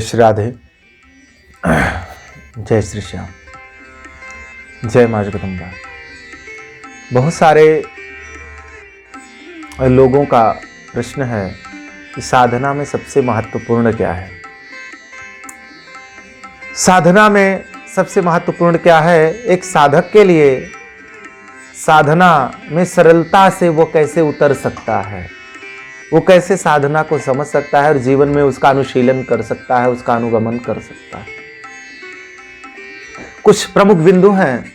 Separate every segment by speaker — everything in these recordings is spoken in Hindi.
Speaker 1: श्री राधे। जय श्री श्याम। जय माँ जगदम्बा। बहुत सारे लोगों का प्रश्न है कि साधना में सबसे महत्वपूर्ण क्या है। साधना में सबसे महत्वपूर्ण क्या है? एक साधक के लिए साधना में सरलता से वो कैसे उतर सकता है, वो कैसे साधना को समझ सकता है और जीवन में उसका अनुशीलन कर सकता है, उसका अनुगमन कर सकता है। कुछ प्रमुख बिंदु हैं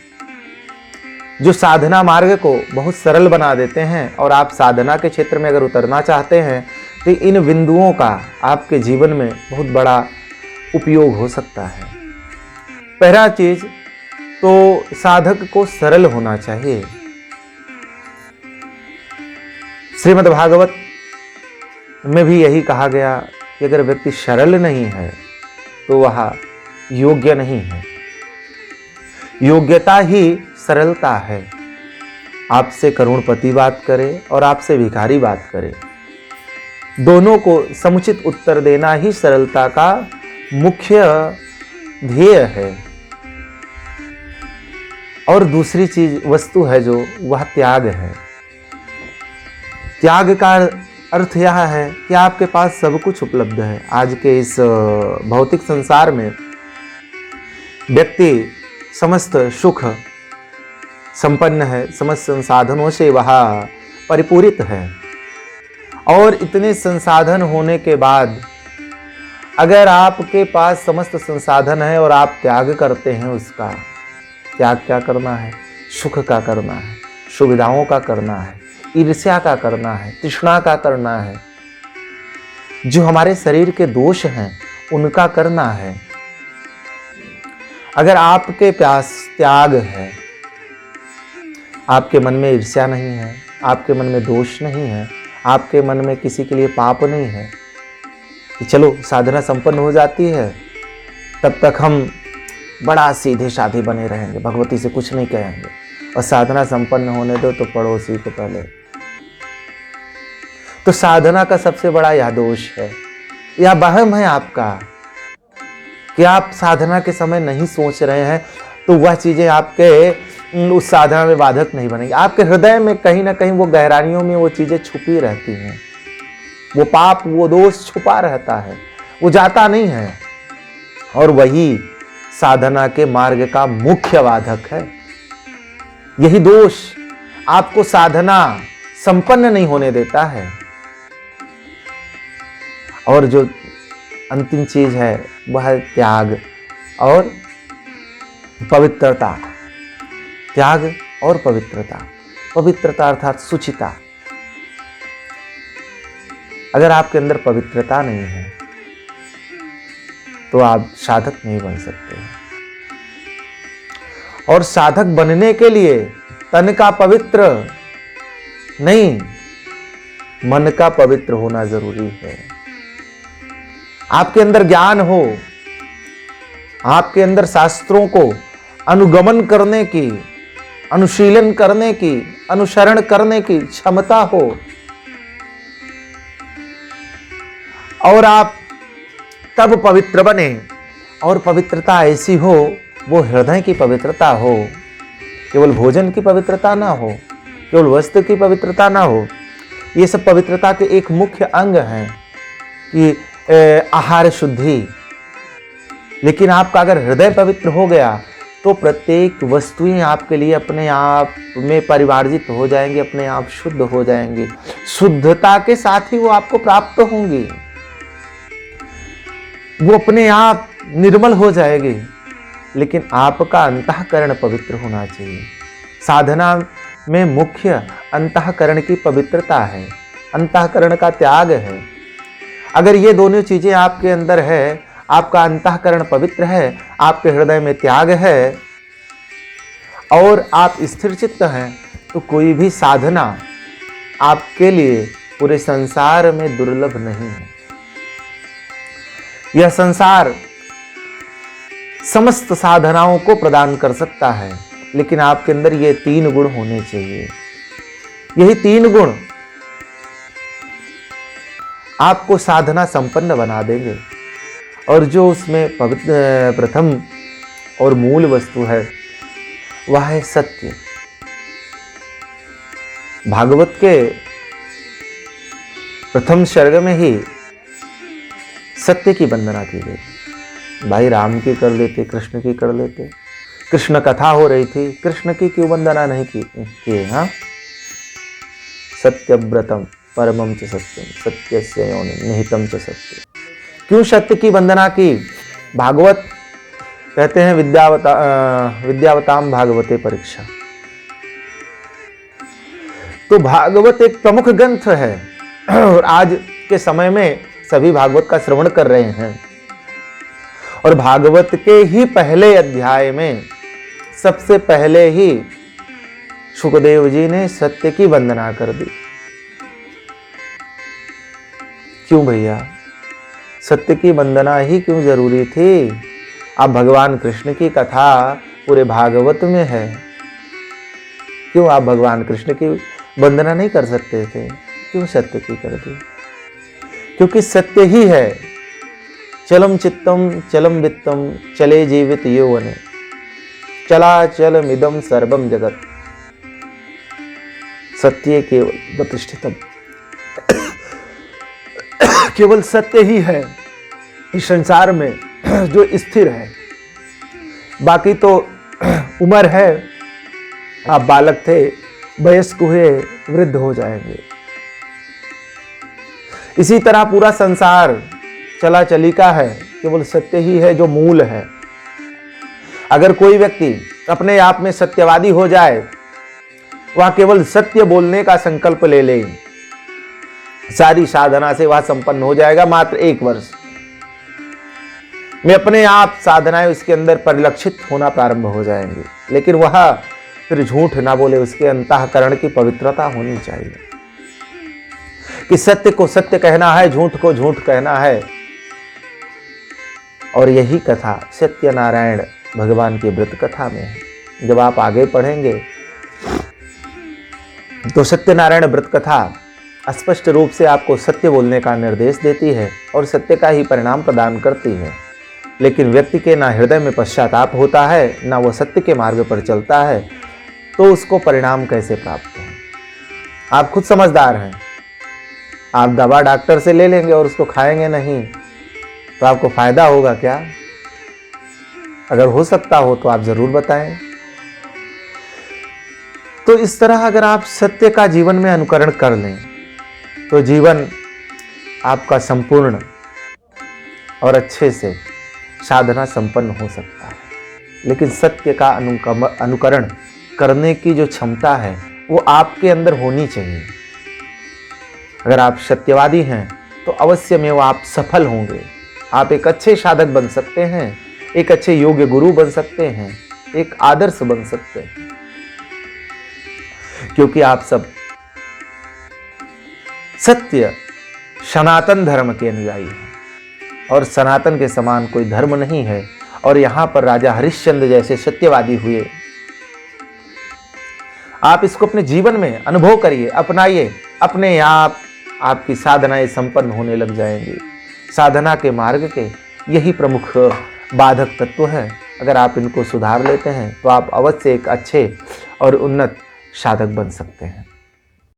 Speaker 1: जो साधना मार्ग को बहुत सरल बना देते हैं, और आप साधना के क्षेत्र में अगर उतरना चाहते हैं तो इन बिंदुओं का आपके जीवन में बहुत बड़ा उपयोग हो सकता है। पहला चीज तो साधक को सरल होना चाहिए। श्रीमद् भागवत में भी यही कहा गया कि अगर व्यक्ति सरल नहीं है तो वह योग्य नहीं है। योग्यता ही सरलता है। आपसे करोड़पति बात करे और आपसे भिखारी बात करे, दोनों को समुचित उत्तर देना ही सरलता का मुख्य ध्येय है। और दूसरी चीज वस्तु है जो वह त्याग है। त्याग का अर्थ यह है कि आपके पास सब कुछ उपलब्ध है। आज के इस भौतिक संसार में व्यक्ति समस्त सुख संपन्न है, समस्त संसाधनों से वह परिपूरित है, और इतने संसाधन होने के बाद अगर आपके पास समस्त संसाधन है और आप त्याग करते हैं, उसका त्याग क्या करना है? सुख का करना है, सुविधाओं का करना है, ईर्ष्या का करना है, तृष्णा का करना है, जो हमारे शरीर के दोष हैं उनका करना है। अगर आपके पास त्याग है, आपके मन में ईर्ष्या नहीं है, आपके मन में दोष नहीं है, आपके मन में किसी के लिए पाप नहीं है कि चलो साधना संपन्न हो जाती है तब तक हम बड़ा सीधे साधे बने रहेंगे, भगवती से कुछ नहीं कहेंगे, और साधना संपन्न होने दो तो पड़ोसी को पहले। तो साधना का सबसे बड़ा यह दोष है, यह वहम है आपका कि आप साधना के समय नहीं सोच रहे हैं, तो वह चीजें आपके उस साधना में बाधक नहीं बनेंगी। आपके हृदय में कहीं ना कहीं वो गहराइयों में वो चीजें छुपी रहती हैं, वो पाप, वो दोष छुपा रहता है, वो जाता नहीं है, और वही साधना के मार्ग का मुख्य बाधक है। यही दोष आपको साधना संपन्न नहीं होने देता है। और जो अंतिम चीज है वह है त्याग और पवित्रता। त्याग और पवित्रता। पवित्रता अर्थात शुचिता। अगर आपके अंदर पवित्रता नहीं है तो आप साधक नहीं बन सकते। और साधक बनने के लिए तन का पवित्र नहीं, मन का पवित्र होना जरूरी है। आपके अंदर ज्ञान हो, आपके अंदर शास्त्रों को अनुगमन करने की, अनुशीलन करने की, अनुसरण करने की क्षमता हो, और आप तब पवित्र बने। और पवित्रता ऐसी हो, वो हृदय की पवित्रता हो, केवल भोजन की पवित्रता ना हो, केवल वस्त्र की पवित्रता ना हो। ये सब पवित्रता के एक मुख्य अंग हैं कि आहार शुद्धि। लेकिन आपका अगर हृदय पवित्र हो गया तो प्रत्येक वस्तुएं आपके लिए अपने आप में परिमार्जित हो जाएंगी, अपने आप शुद्ध हो जाएंगी। शुद्धता के साथ ही वो आपको प्राप्त होंगी, वो अपने आप निर्मल हो जाएगी। लेकिन आपका अंतःकरण पवित्र होना चाहिए। साधना में मुख्य अंतःकरण की पवित्रता है, अंतःकरण का त्याग है। अगर ये दोनों चीजें आपके अंदर है, आपका अंतःकरण पवित्र है, आपके हृदय में त्याग है, और आप स्थिरचित्त हैं, तो कोई भी साधना आपके लिए पूरे संसार में दुर्लभ नहीं है। यह संसार समस्त साधनाओं को प्रदान कर सकता है, लेकिन आपके अंदर ये 3 गुण होने चाहिए। यही 3 गुण आपको साधना संपन्न बना देंगे। और जो उसमें पवित्र प्रथम और मूल वस्तु है वह है सत्य। भागवत के प्रथम सर्ग में ही सत्य की वंदना की गई। भाई राम की कर लेते, कृष्ण की कर लेते, कृष्ण कथा हो रही थी, कृष्ण की क्यों वंदना नहीं की? हाँ, सत्यव्रतम परमम च सत्यम सत्यस्य योनिम निहितम च सत्य। क्यों सत्य की वंदना की? भागवत कहते हैं विद्यावताम भागवते परीक्षा। तो भागवत एक प्रमुख ग्रंथ है और आज के समय में सभी भागवत का श्रवण कर रहे हैं। और भागवत के ही पहले अध्याय में सबसे पहले ही सुखदेव जी ने सत्य की वंदना कर दी। क्यों भैया, सत्य की वंदना ही क्यों जरूरी थी? अब भगवान कृष्ण की कथा पूरे भागवत में है, क्यों आप भगवान कृष्ण की वंदना नहीं कर सकते थे? क्यों सत्य की कर दी? क्योंकि सत्य ही है। चलम चित्तम चलम वित्तम चले जीवित यौवने चला चलम इदम सर्वम जगत सत्य केवल प्रतिष्ठितम। केवल सत्य ही है इस संसार में जो स्थिर है। बाकी तो उम्र है, आप बालक थे, वयस्क हुए, वृद्ध हो जाएंगे। इसी तरह पूरा संसार चला चली का है, केवल सत्य ही है जो मूल है। अगर कोई व्यक्ति अपने आप में सत्यवादी हो जाए, वह केवल सत्य बोलने का संकल्प ले ले, सारी साधना से वह संपन्न हो जाएगा मात्र 1 वर्ष में। अपने आप साधनाएं उसके अंदर परिलक्षित होना प्रारंभ हो जाएंगी। लेकिन वह फिर झूठ ना बोले, उसके अंतःकरण की पवित्रता होनी चाहिए कि सत्य को सत्य कहना है, झूठ को झूठ कहना है। और यही कथा सत्यनारायण भगवान की व्रत कथा में है। जब आप आगे पढ़ेंगे तो सत्यनारायण व्रत कथा स्पष्ट रूप से आपको सत्य बोलने का निर्देश देती है और सत्य का ही परिणाम प्रदान करती है। लेकिन व्यक्ति के ना हृदय में पश्चाताप होता है, ना वो सत्य के मार्ग पर चलता है, तो उसको परिणाम कैसे प्राप्त हो? आप खुद समझदार हैं। आप दवा डॉक्टर से ले लेंगे और उसको खाएंगे नहीं, तो आपको फायदा होगा क्या? अगर हो सकता हो तो आप जरूर बताएं। तो इस तरह अगर आप सत्य का जीवन में अनुकरण कर लें तो जीवन आपका संपूर्ण और अच्छे से साधना संपन्न हो सकता है। लेकिन सत्य का अनुकरण करने की जो क्षमता है वो आपके अंदर होनी चाहिए। अगर आप सत्यवादी हैं तो अवश्य में वो आप सफल होंगे। आप एक अच्छे साधक बन सकते हैं, एक अच्छे योग्य गुरु बन सकते हैं, एक आदर्श बन सकते हैं, क्योंकि आप सब सत्य सनातन धर्म के अनुयायी हैं और सनातन के समान कोई धर्म नहीं है। और यहां पर राजा हरिश्चंद्र जैसे सत्यवादी हुए। आप इसको अपने जीवन में अनुभव करिए, अपनाइए, अपने आप आपकी साधनाएं संपन्न होने लग जाएंगी। साधना के मार्ग के यही प्रमुख बाधक तत्व है। अगर आप इनको सुधार लेते हैं तो आप अवश्य एक अच्छे और उन्नत साधक बन सकते हैं।